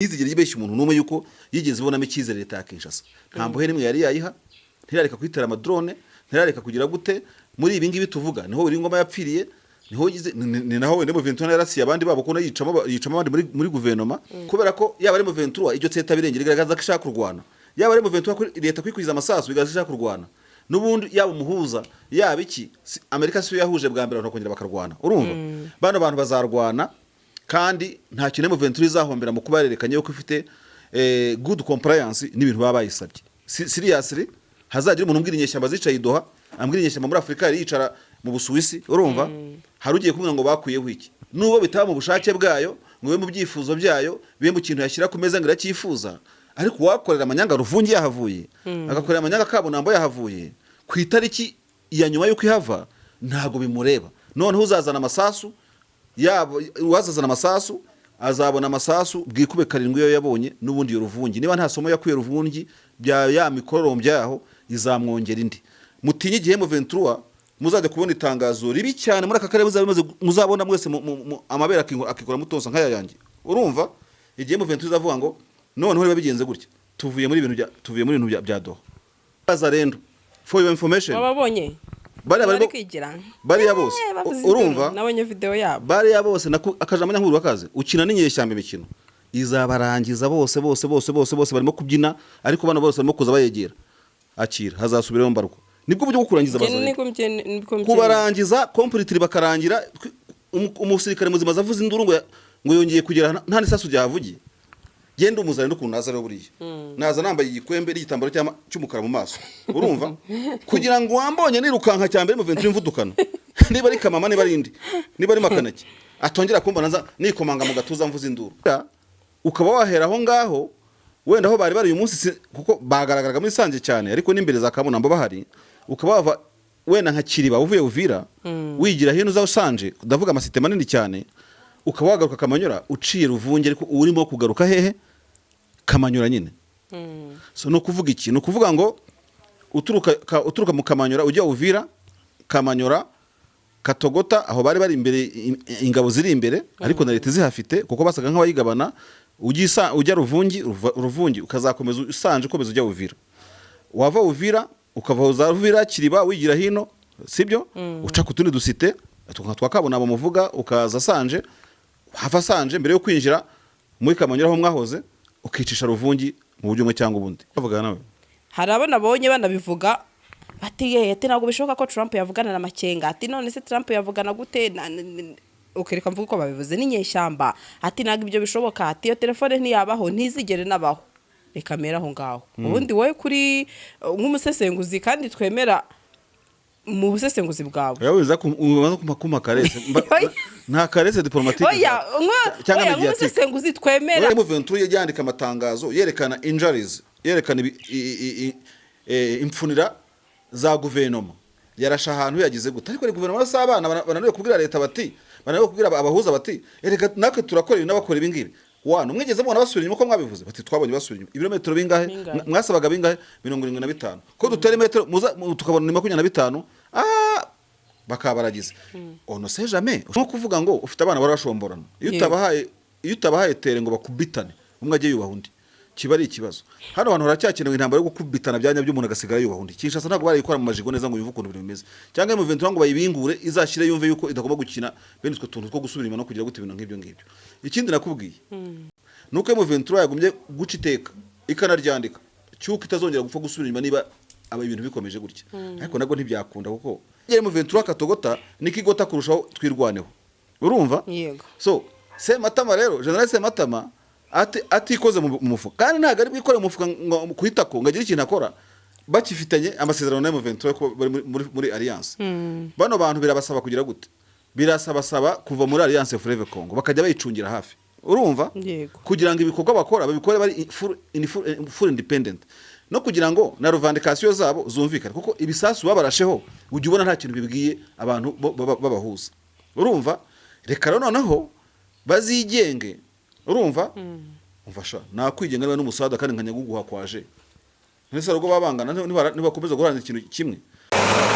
izigera yibeshya umuntu numwe yuko yigeze ibonamo icyizere leta ya Kinshasa nta mbohe nimwe yari yayiha ntirareka kwitera amadrone ntirareka kugira gute muri ibi ngibi tuvuga niho uri ngoma yapfiriye niho ni naho wende mu 21 yarasiye abandi babo ko yicamo abandi muri guverinoma kubera ko yaba ari mu 21 iryo tseta birengera igaragaza ko ishaka kurwana yaba ari mu 21 leta kwikwiza amasasu bigaza ishaka kurwana nubundi yaba umuhuza yaba iki Amerika siyo yahuje bwa mbere bakongera bakarwana urumva bano bantu bazarwana kandi nta kintu mu 21 izahombera mu kuba yerekanye ko ifite good compliance n'ibintu baba bayisabye seriously hazagira umuntu umbwira inyeshyamba zicaye idoha ambwira inyeshyamba muri Afrika yari yicara mu Busuwisi urumva harugiye kumwe ngo bakuyeho iki nubo bitaba mu bushake bwayo ngo mu byifuzo byayo bibe mu kintu yashyira ku meza ngo iracyifuza ariko wakorera amanyanga ruvungi yahavuye agakorera amanyanga kabunambo yahavuye ku itariki ya nyuma yuko ihava ntago bimureba none uzazana amasasu yabo wazazana amasasu azabona amasasu bwikube karindwi yo yabonye nubundi yo ruvungi niba nta somo yakuye ruvungi bya ya mikororombya yaho izamwongera indi mutinye igihe mu 23 muzajya kubona itangazo ribi cyane muri aka karere muzabona mwese amabera akikora mutonsa nkaya yanjye urumva igihe mu 23 izavuga ngo none hore babigenze gutya tuvuye muri ibintu bya doha bazarendo for your information babonye bari kwigira bari ya bose urumva nabonye video yabo bari ya bose akajama nyankuru wakaze ukina n'inyereshyamba imikino izabarangiza bose barimo kubyina ariko bana bose barimo kuza bayegera akira hazasubirayo mbaruko nibwo buryo bwo kurangiza bazanye kubarangiza completely bakarangira umusirikare muzima zavuze induru ngo yongeye kugera nta nisasu ryavugiye genda umuzane no kunaza rero buriye naza nambaye igikwembe n'igitambaro cy'umukara mu maso urumva kugira ngo wambonye nirukanka cyambere mu 23 mvudukana niba ari kamama niba ari indi niba ari makanaki atongera kumbona nza nikomanga mu gatuza mvuze induru ukaba wahera aho ngaho wenda aho bari uyu munsi kuko bagaragaraga muri sanje cyane ariko n'imbere za kabunambo bahari ukaba bava wenda nka Kiriba uvuye Uvira wigira hino za usanje ndavuga amasite manini cyane ukaba wagaruka Kamanyura uciye Ruvungi ariko urimo kugaruka hehe Kamanyura nyine so no kuvuga iki no kuvuga ngo uturuka mu Kamanyura ujya Uvira Kamanyura Katogota aho bari imbere ingabo ziri imbere ariko na leta zihafite kuko basaga nk'abayigabana ujya Ruvungi ukazakomeza usanje ukomeza ujya Uvira wava Uvira ukava za Uvira Kiriba wigira hino sibyo uca kutundi dusite twakabona bamuvuga ukaza sanje hava sanje mbere yo kwinjira muri Kamanyura aho mwahoze ukicisha Ruvungi mu buryo umwe cyangwa ubundi bavuga nawe hari abana bonye banabivuga bati ati ntabwo bishoboka ko Trump yavugana na Makenga ati none se Trump yavugana gute ukereka mvuga ko babivuze n'inyeshyamba ati ntabwo ibyo bishoboka ati iyo telefone ntiyabaho ntizigere nabaho reka mera aho ngaho ubundi wowe kuri nk'umusesenguzi kandi twemera mu busesenguzi bwawe yawiza kuma karese nta karese diplomatique cyangwa nk'umusesenguzi twemera mu 23 yandika amatangazo yerekana injuries yerekana imfunira za guverinoma yarasha ahantu yagize gute ariko guverinoma y'abana bananiwe kubwira leta bati bananiwe kubwira abahuza bati reka nakwe turakora ibi n'abakora ibi ngibi wano mwigeze mubona basubira inyuma ko mwabivuze bati twabonye basubira inyuma ibirometero bingahe mwasabaga bingahe 75 ko dutera metero tukabona 25 bakabaragize ono se jamais nko kuvuga ngo ufite abana barashomborana iyo utabahaye tere ngo bakubitane umwe agiye yubaha undi kiba ari ikibazo hano abantu haracyakenewe intambara yo gukubitana byanya by'umuntu agasigara yubaha undi Kinshasa ntabwo barayikora mu majigo neza ngo yumve ukuntu bimeze cyangwa mu 23 ngo bayibingure izashire yumve yuko idagomba gukina bene utwo tuntu two gusubira inyuma no kugira gute ibintu nk'ibyo ngibyo ikindi nakubwiye nuko mu 23 yagumye guca iteka ikanaryandika cyuko itazongera gupfa gusubira inyuma niba ibintu bikomeje gutya ariko nabwo ntibyakunda kuko yari mu 23 Katogota nikigota kurushaho twirwaneho urumva yego so Sematama rero General Sematama atikoze mu mufuka kandi ntago ari bwikore mu mufuka kuhitako ngagira ikintu akora bakifitanye amasezerano na M23 ko muri alliance bano bantu birabasaba kugira gute birasaba kuva muri alliance Fleuve Congo bakajya bayicungira hafi urumva kugira ngo ibikorwa bakora babikore bari full independent no kugira ngo na revendication zabo zumvikane kuko ibisasu babarasheho ujye ubona nta kintu bibwiye abantu babahuza urumva reka noneho bazigenge urumva umfasha nakwigenga n'umusada kandi nkanyaguguha kwaje nese rugo babangana ntibakomeza guharanira ikintu kimwe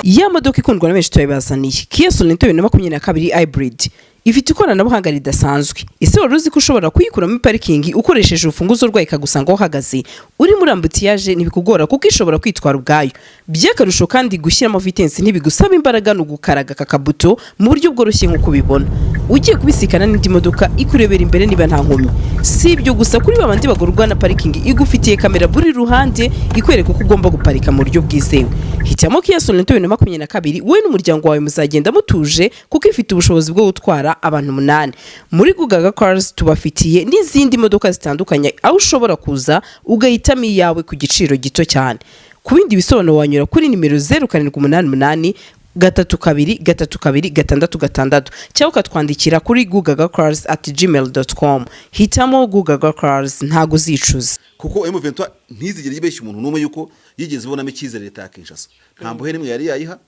ya modoka ikundwa na benshi turayibazaniye Kia Sorento 2022 hybrid ifite ikoranabuhanga ridasanzwe. Ese wari uzi ko ushobora kuyikuramo parikingi ukoresheje urufunguzo rwayo ikagusanga aho uhagaze uri muri ambutiyaje ntibikugora kuko ishobora kwitwara ubwayo. By'akarusho kandi gushyiramo vitensi ntibigusaba imbaraga no gukaraga kakabuto mu buryo bworoshye nk'uko ubibona. Ugiye kubisikana n'indi modoka ikurebera imbere niba nta nkomyi. Si ibyo gusa, kuri babandi bagorwa na parikingi igufitiye kamera buri ruhande ikwereka uko ugomba guparika mu buryo bwizewe. Hitamo Kia Sorento 2022 wowe n'umuryango wawe muzagenda mutuje kuko ifite ubushobozi bwo gutwara abantu 8. Muri Gugaga Cars tubafitiye n'izindi modoka zitandukanye aho ushobora kuza ugahitamo iyawe ku giciro gito cyane. Ku bindi bisobanuro wanyura kuri nimero 0788 32 cyangwa ukatwandikira kuri gugagacars@gmail.com. Hitamo Gugaga Cars, ntago uzicuza. Kuko M23 ntizigere yibeshya umuntu n'umwe yuko yigeze ibonamo icyizere leta ya Kinshasa. Nta mbohe nimwe yari yayiha,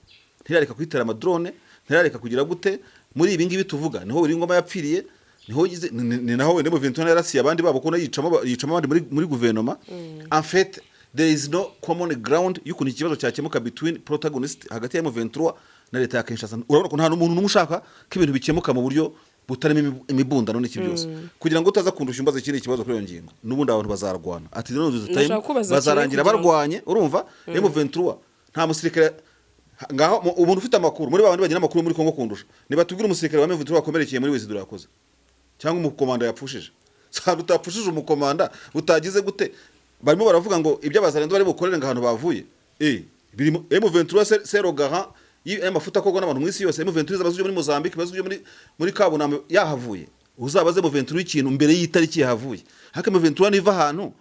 ntirareka kwitera amadrone, ntirareka kugira gute. Muri ibi ngibi tuvuga niho uri ngoma yapfiriye, niho yize ni naho wende M23 yarasiye abandi babo ko yicamo abandi muri guverinoma. En fait there is no common ground yuko ni ikibazo cyakemuka between protagonist hagati ya M23 na leta ya Kinshasa. Urabona ko nta n'umuntu n'umushaka ko ibintu bikemuka mu buryo butarimo imibundano n'iki byose, kugira ngo utaza kundusha imbazo ikindi kibazo kuri iyo ngingo. N'ubundi abantu bazarwana ati no time bazarangira barwanye. Urumva M23 nta musirikare ngaho umuntu ufite amakuru muri babandi bagira amakuru muri Kongo kundusha nibatubwira umusirikare wa M23 wakomerekeye muri Wizidura yakoze cyangwa umukomanda yapfushije. Sanga utapfushije umukomanda utagize gute. Barimo baravuga ngo ibyo abazarendo bari bukorere ngahantu bavuye biri M23 zero garant y'amafuta kogwa n'abantu mwisi yose. M23 zabazuje muri Mozambique, bazuje muri Kabunama yahavuye. Uzabaze M23 ikintu mbere y'itariki yahavuye. Haka M23 niva ahantu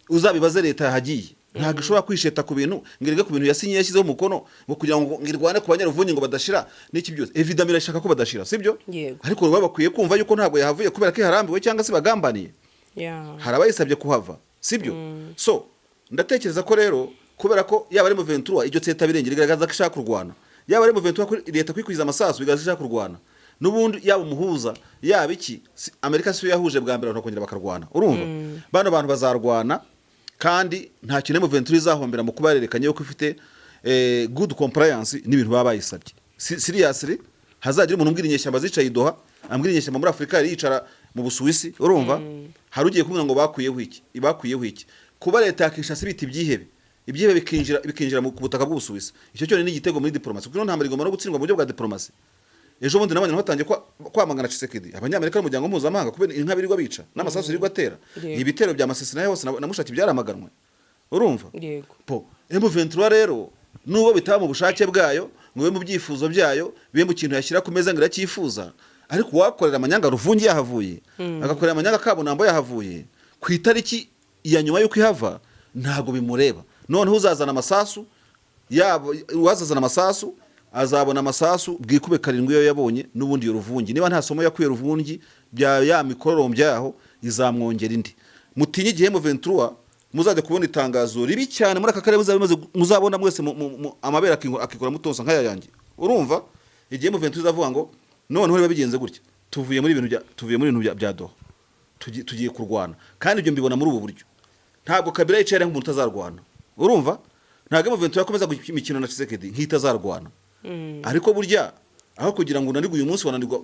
uzabibaze leta yahagiye. Ntago ishobora kwisheta ku bintu ngirige ku bintu yasinye yashyizeho umukono ngo kugira ngo ngirwane ku banyaruvunyi ngo badashira n'iki byose. Evidamira ishaka ko badashira, sibyo? Ariko baba bakwiye kumva yuko ntago yahavuye kubera ko harambiwe cyangwa se bagambaniye. Harabayisabye kuhava, sibyo? So ndatekereza ko rero kubera ko yaba ari M23 iryo tseta birengera igaragaza ko ishaka kurwana, yaba ari M23 leta kwikwiza amasasu bigaza ishaka kurwana, n'ubundi yaba umuhuza yaba iki Amerika siyo yahuje bwa mbere no kongera bakarwana. Urumva bano bantu bazarwana kandi nta kintu M23 izahombera mu kubarerekanye yuko ifite good compliance n'ibintu baba bayisabye. Seriously hazagira umuntu umbwira inyeshyamba zicaye Doha, ambwira inyeshyamba muri Afrika yari yicara mu Busuwisi. Urumva harugiye kumwe ngo bakuyeho iki kuba leta yakishasa ibiti byihebe bikinjira mu butaka bw'Ubusuwisi. Icyo cyo ni igitego muri diplomasi kuko nta marigoma no gutsindwa mu buryo bwa diplomasi. Ejo bundi nabanye batangiye kwamagana Tshisekedi abanyamerika n'umuryango mpuzamahanga kubera inka birirwa bica n'amasasu birirwa atera. Ibitero bya masesina yose na mushaki byaramaganwe. Urumva po M23 rero nubo bitaba mu bushake bwayo ngo mu byifuzo byayo bibe mu kintu yashyira ku meza ngira cyifuza, ariko wakorera amanyanga ruvungi yahavuye agakorera amanyanga Kabunambo yahavuye ku itariki ya nyuma yuko ihava ntago bimureba. Noneho uzazana amasasu wazazana amasasu azabona amasasu bwikube karindwi yo yabonye n'ubundi yo ruvungi. Niba nta somo yakuye ruvungi bya ya mikororombya yaho izamwongera indi. Mutinye igihe M23 muzajya kubona itangazo ribi cyane muri aka karere muzabona mwese amabera akikora mutonsa nkaya yanjye. Urumva igihe M23 izavuga ngo noneho riba bigenze gutya tuvuye muri ibintu bya Doha tugiye kurwana, kandi ibyo mbibona muri ubu buryo. Ntabwo Kabila yicaye nk'umuntu utazarwana. Urumva ntabwo M23 yakomeza imikino na Tshisekedi nk'itazarwana. Ariko burya aho kugira ngo unanirwe uyu munsi wananirwa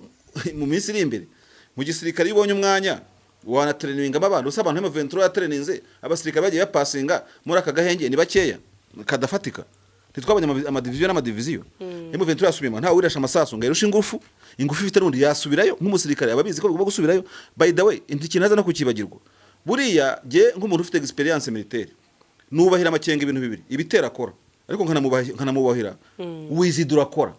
mu minsi iri imbere. Mu gisirikare ibonye umwanya wanatraininga abantu usaba abantu M23 yatraininze abasirikare bagiye bapasinga muri aka gahenge ni bakeya kadafatika. Ntitwabanye amadiviziyo n'amadiviziyo. M23 yasubiyemo nta wirasha amasasu ngo irusha ingufu ifite rundi yasubirayo nk'umusirikare ababizi ko bagomba gusubirayo. By the way intikinaza no kukibagirwa buriya je nk'umuntu ufite experience militaire nubahira amakenga ibintu bibiri ibitera akora, ariko nkanamubahira Wizidura akora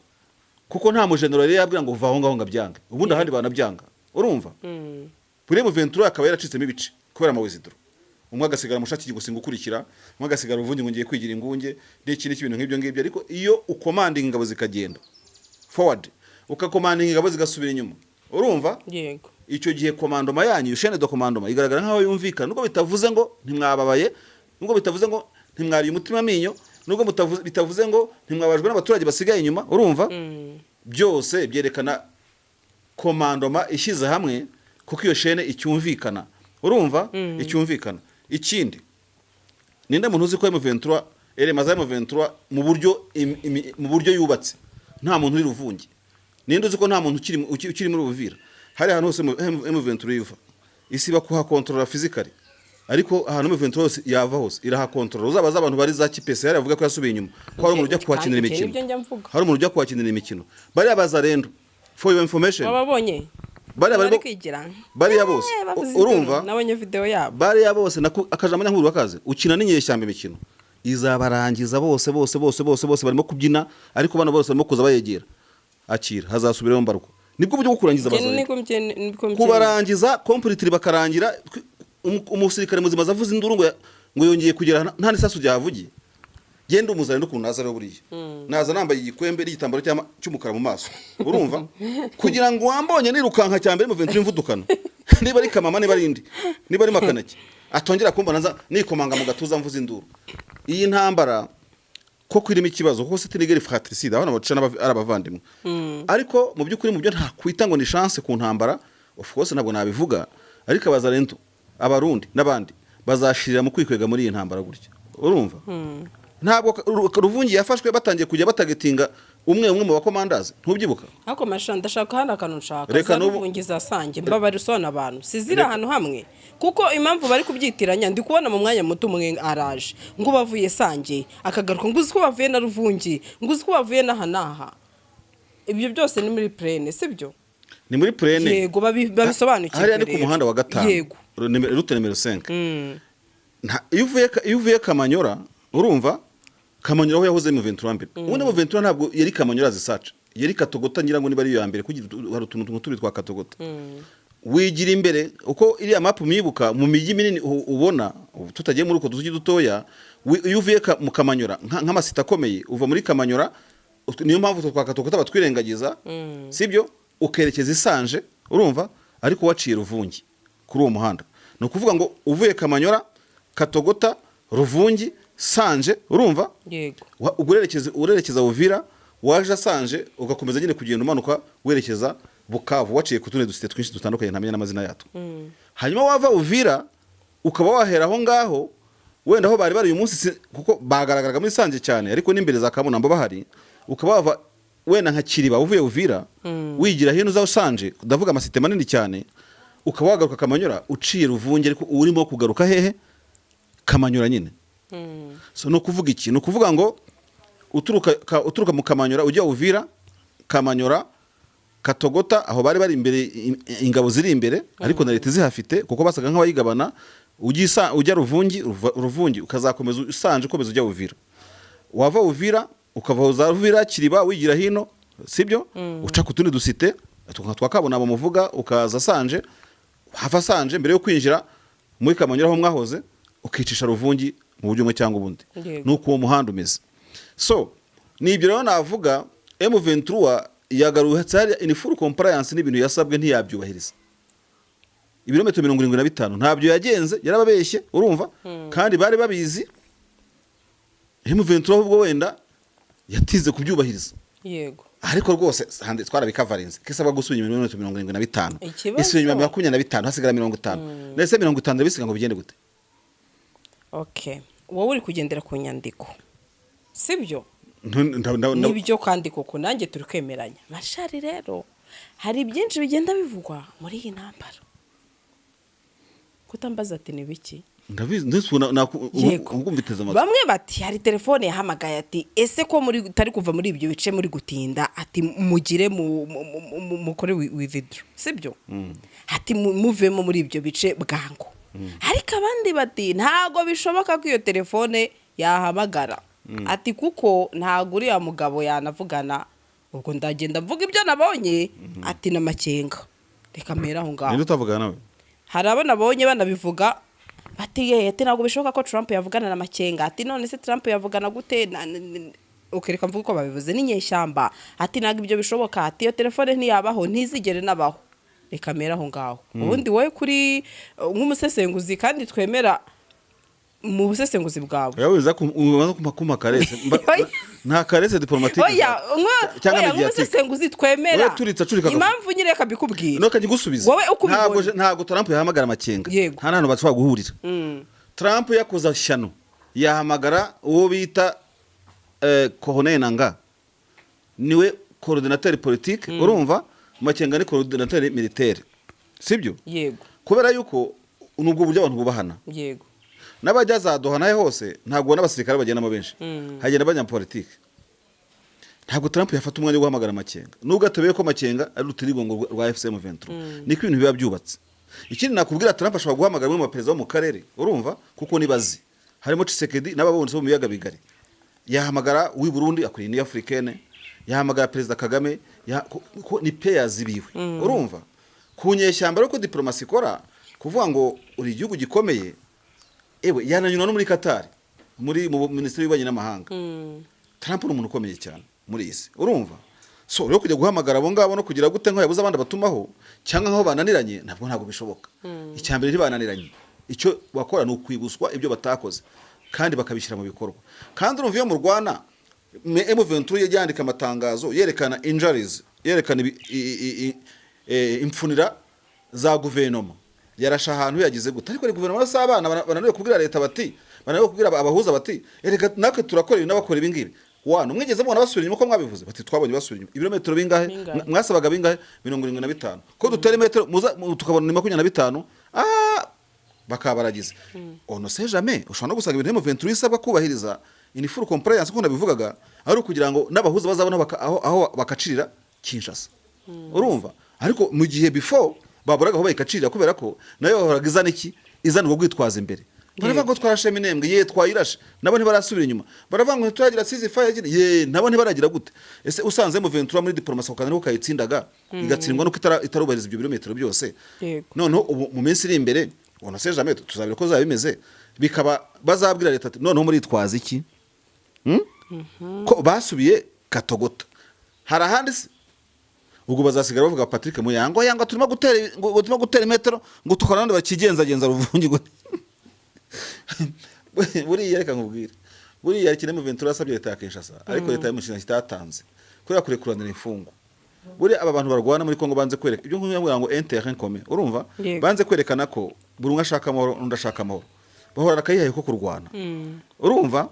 kuko nta mu general yabwira ngo vaho ngaho ngabyange ubundi ahandi banabyanga. Urumva buri M23 akaba yaracitsemo ibice kubera ama Wizidura. Umwe agasigara mushaki gusinga ukurikira, umwe agasigara uvundi ngo ngiye kwigira ingunge n'ikindi kintu nk'ibyo ngibyo. Ariko iyo ucommanding ingabo zikagenda forward ukacommanding ingabo zigasubira inyuma, urumva yego icyo gihe commandoma yanyu chaîne de commandement igaragara nkaho yumvikana, nubwo bitavuze ngo ntimwababaye, nubwo bitavuze ngo ntimwari umutima minyo, nubwo bitavuze ngo ntimwabajwe n'abaturage basigaye inyuma. Urumva byose byerekana commandoma ishyize hamwe kuko iyo chaîne icyumvikana. Urumva icyumvikana. Ikindi ninde muntu uzi ko M23 elema za M23 mu buryo yubatse nta muntu uri ruvungi. Ninde uzi ko nta muntu ukiri muri Uvira? Hari ahantu hose M23 yuva isiba kuhakontorora physically, ariko ahantu M23 hose yava hose irahakontorora. Uzabaza abantu bari za kipese hari avuga ko yasubiye inyuma, ko hari umuntu ujya kuhakinira imikino, hari umuntu ujya kuhakinira imikino. Bari abazarendo for your information babonye bari bose urumva nabonye video yabo bari bose akajamanya nkuru bakaze ukina n'inyeshyamba imikino izabarangiza bose barimo kubyina, ariko bano bose barimo kuza bayegera akira hazasubirayo mbarwa. Nibwo buryo bwo kurangiza kubarangiza completely bakarangira. Umusirikare muzima zavuze induru ngo yongeye kugera nta nisasu ryavugiye. Genda umuzare n'ukuntu naza rero buriye naza nambaye igikwembe n'igitambaro cy'umukara mu maso, urumva kugira ngo wambonye nirukanka cyambere mu 20 mvudukano niba ari kamama niba ari indi niba ari makanaki atongera kumba naza nikomanga mu gatuza mvuze induru. Iyi ntambara ko kwirimo ikibazo ko Senegal fratricide abana bacana arabavandimwe, ariko mu by'ukuri mu byo nta kwita ngo ni chance ku ntambara. Of course ntabwo nabivuga, ariko abazarento abarundi n'abandi bazashirira mu kwikwega muri iyi ntambara gutya, urumva ntabwo Ruvungi yafashwe batangiye kujya batagetinga umwe mu bakomandazi ntubyibuka. Ako mashanda ndashaka hana kantu nshaka Ruvungi zasange mbabarisoana abantu sizira ahantu hamwe, kuko impamvu bari kubyitiranya ndi kubona mu mwanya muto umwe araje ngo bavuye sange akagaruka ngo uzi ko bavuye na Ruvungi ngo uzi ko bavuye na hanaha. Ibyo byose ni muri plane sibyo? Ni muri plane, yego babisobanukiye. Hari ari ku muhanda wa 5 yego route numero 5. Iyo uvuye Kamanyora urumva Kamanyora aho yahoze mu 23 mbere. Ubundi mu 23 ntabwo yari Kamanyora zisaca, yari Katogota ngira ngo niba ari yo ya mbere kugira hari utuntu turi twa Katogota. Wigira imbere uko iriya map mibuka mu miji minini ubona tutagiye muri uko tuzi dutoya. Iyo uvuye mu Kamanyora nk'amasita akomeye uva muri Kamanyora, niyo mpamvu twa Katogota batwirengagiza sibyo, ukerekeza Isanje urumva, ariko waciye Ruvungi kuri uwo muhanda. No kuvuga ngo uvuye Kamanyora Katogota Ruvungi Sanje urumva, yego urerekeza Uvira waje Sanje ugakomeza nyine kugenda umanuka werekeza Bukavu waciye ku tundi dusite twinshi dutandukanye ntamenya n'amazina yato. Hanyuma wava Uvira ukaba wahera aho ngaho wenda aho bari uyu munsi kuko bagaragaraga muri Sanje cyane, ariko n'imbere za Kabunambo bahari, ukaba wava wenda nka Kiriba uvuye Uvira wigira hino za Sanje ndavuga amasite manini cyane, ukaba wagaruka Kamanyora uciye Ruvungi, ariko urimo kugaruka hehe Kamanyora nyine. So no kuvuga iki, no kuvuga ngo uturuka mu Kamanyora ujya Uvira Kamanyora Katogota aho bari imbere ingabo ziri imbere, ariko na leta zihafite kuko basaga nk'abayigabana. Ujya Ruvungi ukazakomeza Usanje ukomeza ujya Uvira, wava Uvira ukava za Uvira Kiriba wigira hino sibyo, uca ku tundi dusite twakabona bamuvuga ukaza Sanje, hava Sanje mbere yo kwinjira muri Kamanyora aho mwahoze ukicisha Ruvungi mu buryo umwe cyangwa ubundi. Nuko uwo muhanda umeze. So nibyo rero navuga M23 yagaruye cyari in full compliance n'ibintu yasabwe ntiyabyubahiriza. Ibirometero 75 ntabyo yagenze, yarababeshye urumva, kandi bari babizi. M23 ubwo wenda yatize kubyubahiriza, yego, ariko rwose hande twarabikavarinze kisaba gusubira ibirometero 75 isubira 25 hasigara 50 nese 50 bisiga ngo bigende gute? Okay, wowe uri kugendera ku nyandiko sibyo? Nibyo kandi koko nanjye turi kwemeranya. Mashari rero hari byinshi bigenda bivugwa muri iyi ntambara. Kutambaza ati ni biki? Ndabizi ndisuna ngumviteza amatwi. Bamwe bati hari telefone yahamagaye ati ese ko muri tari kuva muri ibyo bice muri gutinda ati mugire mukore withdraw sibyo? Ati muvemo muri ibyo bice bwango. Ariko abandi bati ntago bishoboka ko iyo telefone yahamagara. Ati kuko ntago uri ya mugabo yanavugana, ubwo ndagenda mvuga ibyo nabonye. Ati na makenga reka mera aho ngaho. Ninde utavugana nawe? Hari abana bonye banabivuga bati ati ntago bishoboka ko Trump yavugana na makenga. Ati none se Trump yavugana gute? Ukereka mvuga ko babivuze n'inyeshyamba. Ati ntago ibyo bishoboka. Ati iyo telefone ntiyabaho ntizigere nabaho. Reka mera aho ngaho. Ubundi wowe kuri nk'umusesenguzi kandi twemera mu busesenguzi bwawe. Yawiza kuma karese nta karese diplomatique. Oya nk'umusesenguzi twemera. Wowe turitsa curika. Impamvu nyire kabikubwira. No kagigusubiza. Wowe ukubibona. Ntago Trump yahamagara makenga. Nta hantu batwa guhurira. Trump yakoza shyano yahamagara uwo bita Corneille Nangaa niwe coordinateur politique urumva Makenga ni coordinateur militaire sibyo yego kubera yuko nubwo buryo abantu bubahana yego n'abajya za Doha nahe hose ntabwo n'abasirikare bagendamo benshi hagenda abanyapolitike ntabwo Trump yafata umwanya wo guhamagara Makenga nubwo atebeye ko Makenga ari rutirigongo rwa FCM 23 niko ibintu biba byubatse ikindi nakubwira Trump ashobora guhamagara mu baperezida bo mu karere urumva kuko nibazi harimo Tshisekedi n'ababonetse bo mu biyaga bigari yahamagara w'i Burundi akuri ni Africaine yahamagara perezida Kagame ni payers biwe urumva kunyeshyamba ariko diplomasi ikora kuvuga ngo uri igihugu gikomeye ewe yananyuna no muri Qatar muri mu ministeri y'ububanyi n'amahanga Trump ni umuntu ukomeye cyane muri isi urumva so rero kujya guhamagara abo ngabo no kugira gute nko yabuze abandi batumaho cyangwa nkaho bananiranye ntabwo bishoboka icyambere ntibananiranye icyo bakora ni ukwibuswa ibyo batakoze kandi bakabishyira mu bikorwa kandi urumva iyo mu Rwanda M23 yandika amatangazo yerekana injuries yerekana imfunira za guverinoma yarasha ahantu yagize gute ariko guverinoma y'abana bananiwe kubwira leta bati bananiwe kubwira abahuza bati erega nakwe turakora n'abakora ibi ngibi wana mwigeze mubona basubira inyuma ko mwabivuze bati twabonye basubira inyuma ibirometero bingahe mwasabaga bingahe 75 ko dutera metero tukabona 25 bakabaragize ono se jamais ushobora no gusanga ibintu M23 isabwa kubahiriza in full compliance ko nabivugaga ari ukugira ngo n'abahuza bazabona aho bakacirira Kinshasa urumva ariko mu gihe before baburaga aho bayikacirira kubera ko nayo bahoraga izana iki izanirwa gwitwaza imbere baravuga ngo twarashe minembwe ye twayirashe nabo ntibarasubira inyuma baravuga ngo turagira sizi fire ye nabo ntibaragira gute ese usanze M23 muri diplomasi ukazana ko kayitsindaga igatsindwa no itarubahiriza ibyo birometero byose noneho mu minsi iri imbere ono se jamais tuzabira ko zabimeze bikaba bazabwira leta noneho muri itwaza iki ko basubiye Katogota hari ahandi ubwo bazasigara bavuga Patrick Muyango yanga turimo gutera metero ngo tukora nande bakigenza ruvungirwa buri yereka nkubwira buri yarikine mu Ventura asabye leta ya Kinshasa ariko leta y'umushinga kitatanze kuri kurekuranira imfungo buri aba bantu barwana muri Kongo banze kwereka ibyo nk'uyavuga ngo intérêt commun urumva banze kwerekana ko buri umwe ashaka amahoro undi ashaka amahoro bahora kayihaye ko kurwana urumva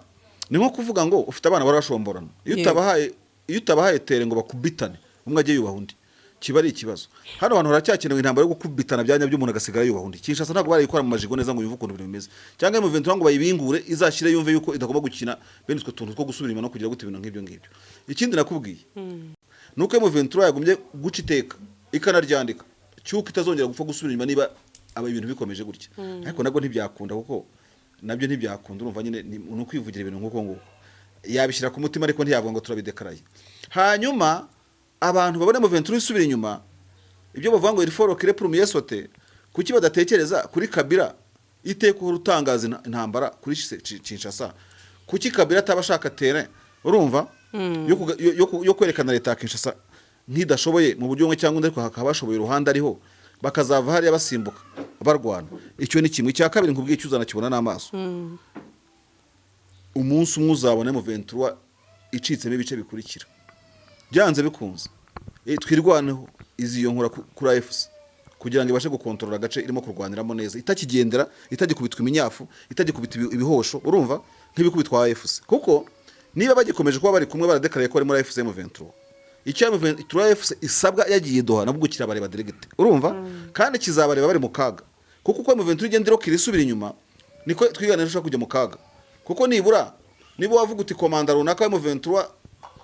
ni nko kuvuga ngo ufite abana barashomborana iyo utabahaye tere ngo bakubitane umwe agiye yubaha undi kiba ari ikibazo hano abantu haracyakenewe intambara yo gukubitana byanya by'umuntu agasigara yubaha undi Kinshasa ntabwo barayikora mu majigo neza ngo yumve ukuntu bimeze cyangwa mu Ventura ngo bayibingure izashire yumve yuko idagomba gukina bene utwo tuntu two gusubira inyuma no kugira gute ibintu nk'ibyo ngibyo ikindi nakubwiye nuko mu Ventura yagumye guca iteka ikanaryandika cyuko itazongera gupfa gusubira inyuma niba aba ibintu bikomeje gutya ariko nabwo ntibyakunda kuko nabyo ntibyakunda urumva nyine ni ukwivugira ibintu nk'uko nguko yabishyira ku mutima ariko ntiyavuga ngo turabidekaraye hanyuma abantu babone mu Ventura isubira inyuma ibyo bavuga ngo il faut recréer premier sauter kuki badatekereza kuri Kabila iteko urutangaza intambara kuri Kinshasa kuki Kabila atabashaka terrain urumva yo kwerekana leta ya Kinshasa ntidashoboye mu buryo bumwe cyangwa undi ariko hakabashoboye uruhande ariho bakazava hariya basimbuka barwana icyo ni kimwe cya kabiri nkubwiye cyuzana kibona n'amaso umunsi umwe uzabone mu Ventura icitsemo ibice bikurikira byanze bikunze twirwaneho iziyo nkura kuri AFC kugira ngo ibashe gukontorora agace irimo kurwaniramo neza itakigendera itagikubitwa iminyafu itagikubita ibihosho urumva nk'ibikubitwa AFC kuko niba bagikomeje kuba bari kumwe baradekaraye ko ari muri AFC M23 icyo M23 AFC isabwa yagiye Doha nabwo kirabareba direct urumva kandi kizabareba bari mu kaga kuko uko M23 igendera kirisubira inyuma niko twiganisha kujya mu kaga kuko niba wavuga uti komanda runaka M23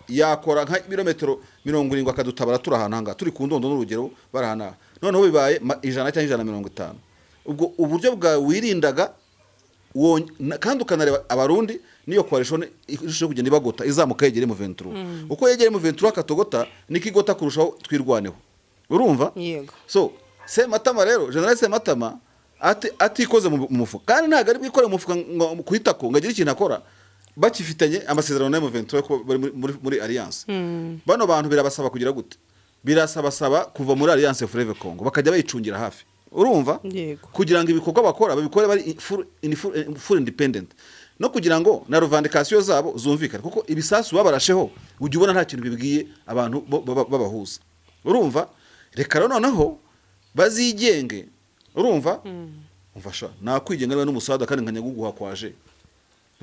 yakora nka birometero 70 akadutabara turahananga turi ku ndondo n'urugero barahana noneho bibaye 100 cyangwa 150 ubwo uburyo bwa wirindaga kandi ukanareba abarundi niyo coalition ishobora kugenda ibagota izamuka yegere mu Ventura uko yegere mu Ventura Katogota nikigota kurushaho twirwaneho urumva yego so Sematama rero General Sematama atikoze mu mufuka kandi ntago ari bwikore mu mufuka kuhitako ngagira ikintu akora bakifitanye amasezerano na M23 ko muri alliance bano bantu birabasaba kugira gute birasaba kuva muri alliance Fleuve Congo bakajya bayicungira hafi urumva kugira ngo ibikorwa bakora babikore bari full independent no kugira ngo na revendication zabo zumvikane kuko ibisasu babarasheho ujye ubona nta kintu bibwiye abantu babahuza urumva reka noneho bazigenge urumva umfasha nakwigenga n'umusada kandi nkanyaguguha kwaje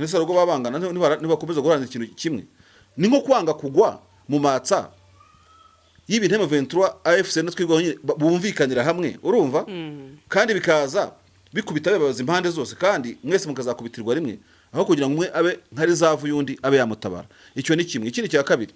ntese rugo babangana ntibakomeza guharanira ikintu kimwe ni nko kwanga kugwa mu matsa y'ibintu M23 AFC natwigwa bumvikanira hamwe urumva kandi bikaza bikubita abayobozi impande zose kandi mwese mukazakubitirwa rimwe aho kugira ngo umwe abe nkari zavu yundi abe yamutabara icyo ni kimwe ikindi cya kabiri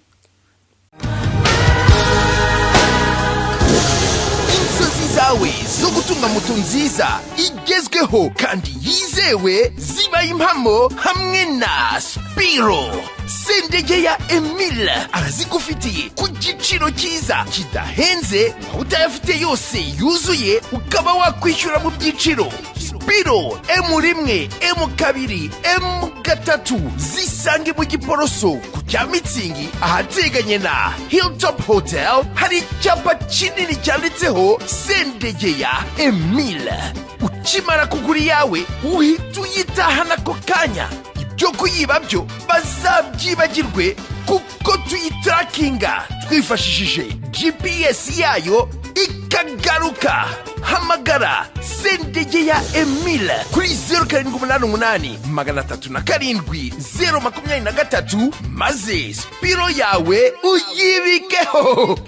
inzozi zawe zo gutunga moto nziza igezweho kandi yizewe zibaye impamo hamwe na Spiro Sendegeya Emile arazigufitiye ku giciro cyiza kidahenze aho utayafite yose yuzuye ukaba wakwishyura mu byiciro Spiro M1 M2 M3 zisange mu Giporoso ku cya Mitsingi ahateganye na Hilltop Hotel hari icyapa kinini cyanditseho Sendegeya Emile ukimara kugura yawe uhita uyitahana ako kanya ibyo kuyiba byo bazabyibagirwe kuko tuyitarakinga twifashishije GPS yayo ikagaruka hamagara Sendegeya Emile kuri 0788 307 023 maze Spiro yawe uyibikeho